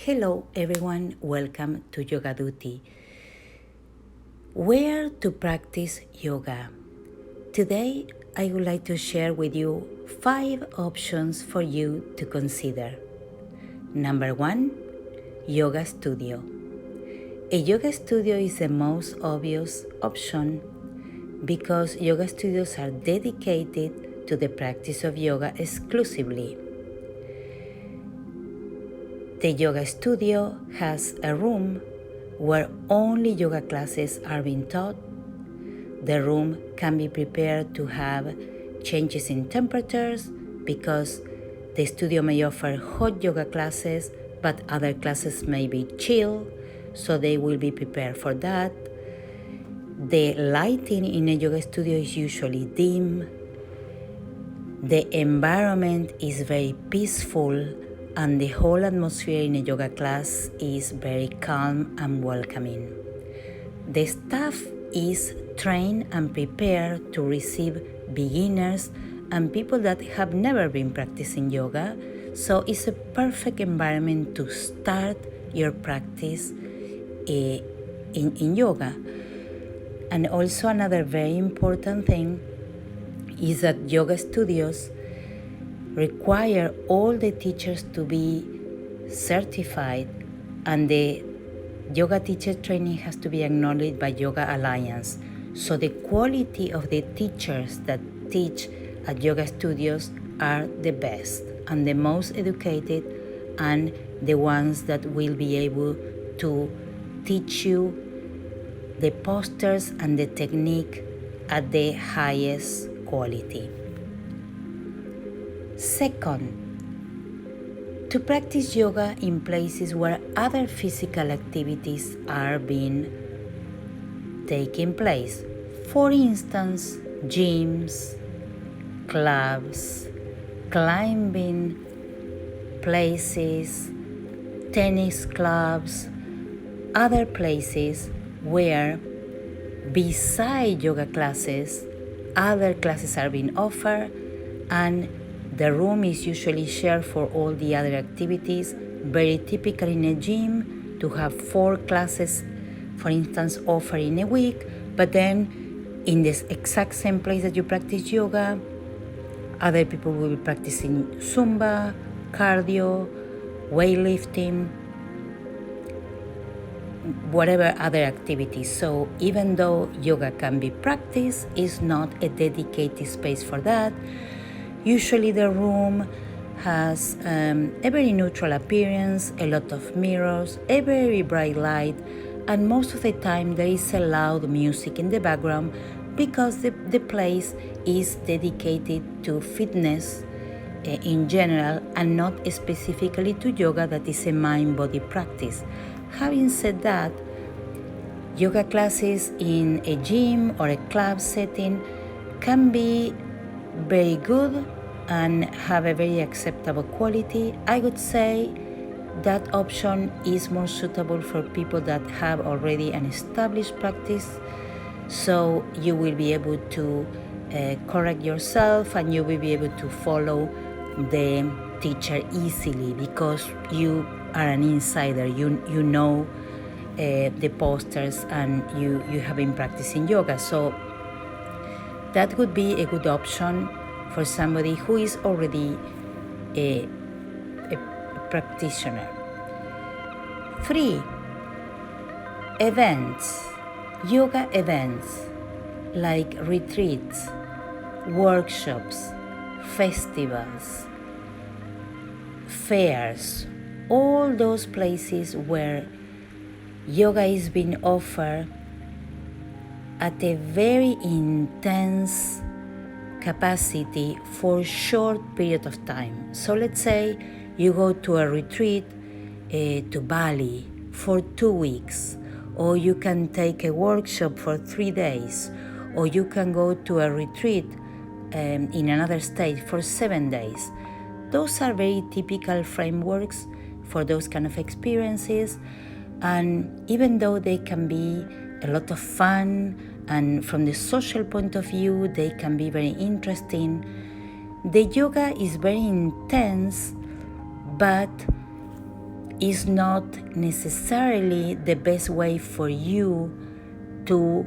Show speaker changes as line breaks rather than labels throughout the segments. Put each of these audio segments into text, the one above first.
Hello everyone, welcome to Yoga Duty. Where to practice yoga? Today I would like to share with you 5 options for you to consider. Number 1, yoga studio. A yoga studio is the most obvious option because yoga studios are dedicated to the practice of yoga exclusively. The yoga studio has a room where only yoga classes are being taught. The room can be prepared to have changes in temperatures because the studio may offer hot yoga classes, but other classes may be chill, so they will be prepared for that. The lighting in a yoga studio is usually dim. The environment is very peaceful and the whole atmosphere in a yoga class is very calm and welcoming. The staff is trained and prepared to receive beginners and people that have never been practicing yoga, so it's a perfect environment to start your practice in yoga. And also another very important thing is that yoga studios require all the teachers to be certified, and the yoga teacher training has to be acknowledged by Yoga Alliance. So the quality of the teachers that teach at yoga studios are the best and the most educated and the ones that will be able to teach you the postures and the technique at the highest quality. Second, to practice yoga in places where other physical activities are taking place. For instance, gyms, clubs, climbing places, tennis clubs, other places where beside yoga classes, other classes are being offered and the room is usually shared for all the other activities. Very typical in a gym to have 4 classes, for instance, offered in a week, but then in this exact same place that you practice yoga, other people will be practicing Zumba, cardio, weightlifting, whatever other activities. So even though yoga can be practiced, it's not a dedicated space for that. Usually the room has a very neutral appearance, a lot of mirrors, a very bright light, and most of the time there is a loud music in the background because the place is dedicated to fitness in general and not specifically to yoga, that is a mind-body practice. Having said that, yoga classes in a gym or a club setting can be very good and have a very acceptable quality. I would say that option is more suitable for people that have already an established practice, so you will be able to correct yourself and you will be able to follow the teacher easily because you are an insider, you know the posters and you have been practicing yoga. So that would be a good option for somebody who is already a practitioner. 3, events, yoga events like retreats, workshops, festivals, fairs, all those places where yoga is being offered at a very intense capacity for a short period of time. So let's say you go to a retreat to Bali for 2 weeks, or you can take a workshop for 3 days, or you can go to a retreat in another state for 7 days. Those are very typical frameworks for those kind of experiences, and even though they can be a lot of fun and from the social point of view they can be very interesting, the yoga is very intense, but is not necessarily the best way for you to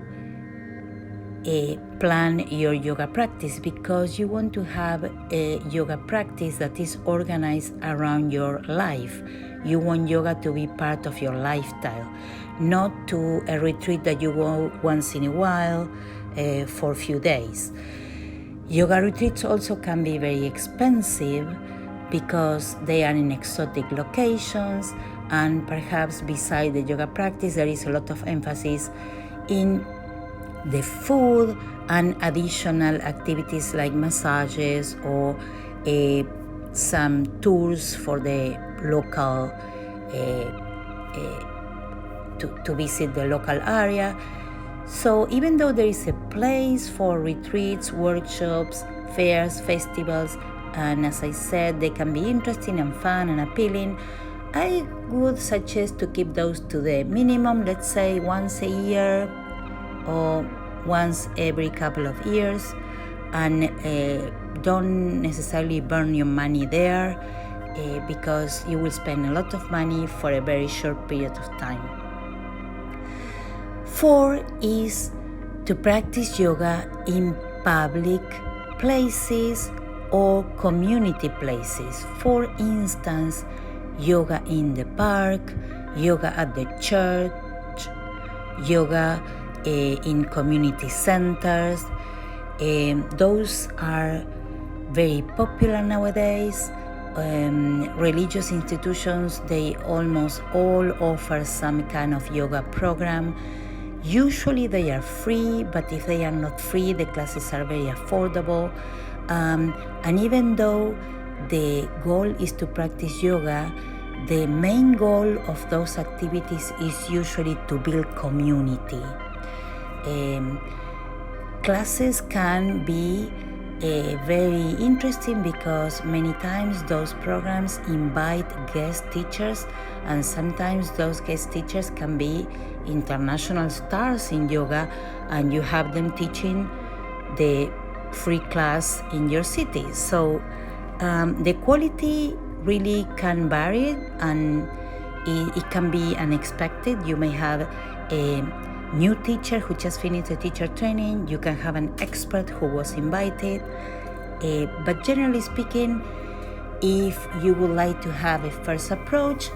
plan your yoga practice, because you want to have a yoga practice that is organized around your life. You want yoga to be part of your lifestyle, not to a retreat that you go once in a while for a few days. Yoga retreats also can be very expensive because they are in exotic locations, and perhaps beside the yoga practice there is a lot of emphasis in the food and additional activities like massages or some tours for the local to visit the local area. So even though there is a place for retreats, workshops, fairs, festivals, and as I said, they can be interesting and fun and appealing, I would suggest to keep those to the minimum, let's say once a year or once every couple of years, and don't necessarily burn your money there because you will spend a lot of money for a very short period of time. 4 is to practice yoga in public places or community places. For instance, yoga in the park, yoga at the church, yoga in community centers. Those are very popular nowadays. Religious institutions, they almost all offer some kind of yoga program. Usually they are free, but if they are not free, the classes are very affordable. And even though the goal is to practice yoga, the main goal of those activities is usually to build community. Classes can be very interesting because many times those programs invite guest teachers, and sometimes those guest teachers can be international stars in yoga, and you have them teaching the free class in your city. So the quality really can vary, and it can be unexpected. You may have a new teacher who just finished a teacher training. You can have an expert who was invited. But generally speaking, if you would like to have a first approach,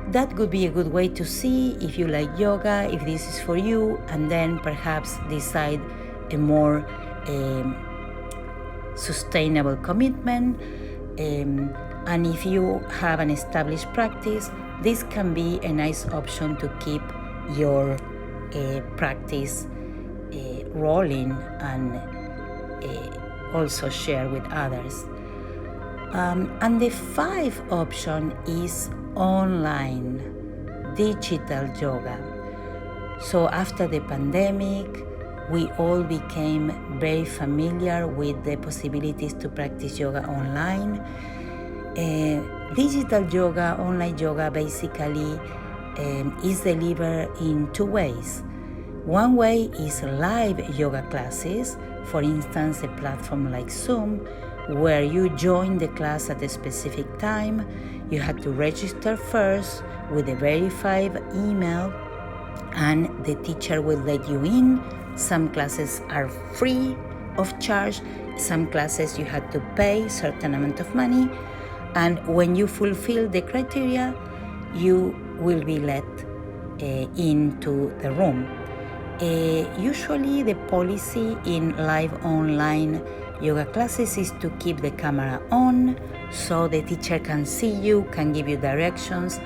that could be a good way to see if you like yoga, if this is for you, and then perhaps decide a more sustainable commitment. And if you have an established practice, this can be a nice option to keep your practice rolling and also share with others. And the 5th option is online digital yoga. So after the pandemic, we all became very familiar with the possibilities to practice yoga online. Digital yoga, online yoga, basically is delivered in 2 ways. One way is live yoga classes, for instance, a platform like Zoom, where you join the class at a specific time. You have to register first with a verified email, and the teacher will let you in. Some classes are free of charge. Some classes you have to pay a certain amount of money, and when you fulfill the criteria, you will be let into the room. Usually the policy in live online yoga classes is to keep the camera on so the teacher can see you, can give you directions,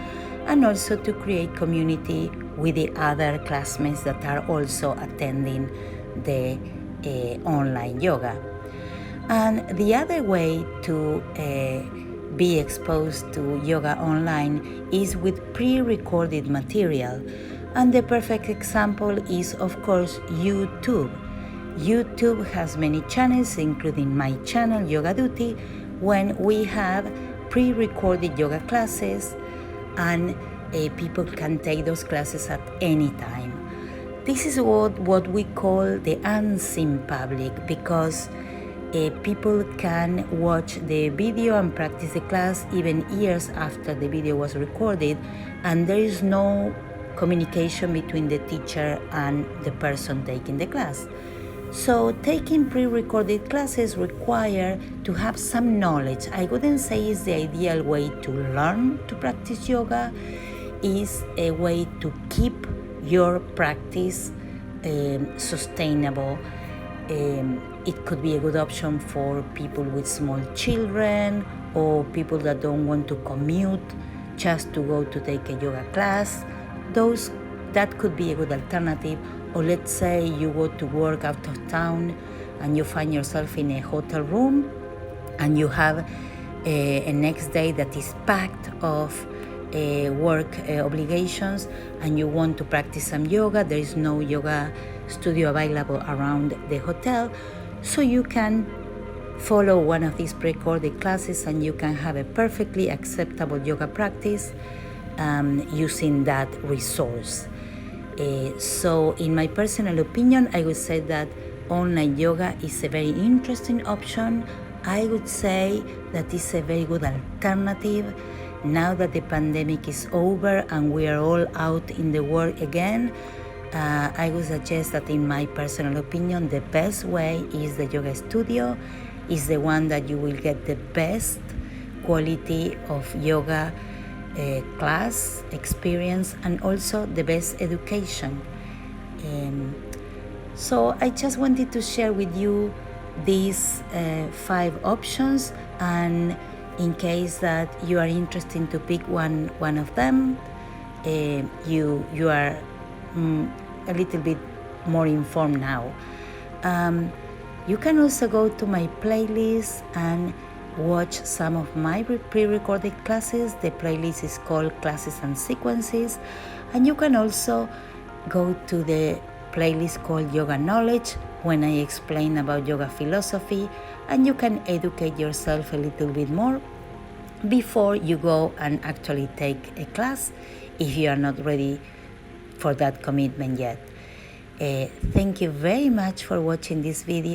and also to create community with the other classmates that are also attending the online yoga. And the other way to be exposed to yoga online is with pre-recorded material. And the perfect example is, of course, YouTube. YouTube has many channels, including my channel, Yoga Duty, when we have pre-recorded yoga classes, and people can take those classes at any time. This is what we call the unseen public, because people can watch the video and practice the class even years after the video was recorded, and there is no communication between the teacher and the person taking the class. So taking pre-recorded classes require to have some knowledge. I wouldn't say it's the ideal way to learn to practice yoga. It's a way to keep your practice sustainable. It could be a good option for people with small children or people that don't want to commute just to go to take a yoga class. That could be a good alternative. Or let's say you go to work out of town and you find yourself in a hotel room and you have a next day that is packed of work obligations and you want to practice some yoga. There is no yoga studio available around the hotel, so you can follow one of these pre-recorded classes and you can have a perfectly acceptable yoga practice using that resource. So in my personal opinion, I would say that online yoga is a very interesting option. I would say that it's a very good alternative now that the pandemic is over and we are all out in the world again. I would suggest that in my personal opinion, the best way is the yoga studio, is the one that you will get the best quality of yoga class experience and also the best education. So I just wanted to share with you these 5 options, and in case that you are interested to pick one of them, you are a little bit more informed now. You can also go to my playlist and watch some of my pre-recorded classes. The playlist is called Classes and Sequences, and you can also go to the playlist called Yoga Knowledge when I explain about yoga philosophy, and you can educate yourself a little bit more before you go and actually take a class if you are not ready for that commitment yet. Thank you very much for watching this video.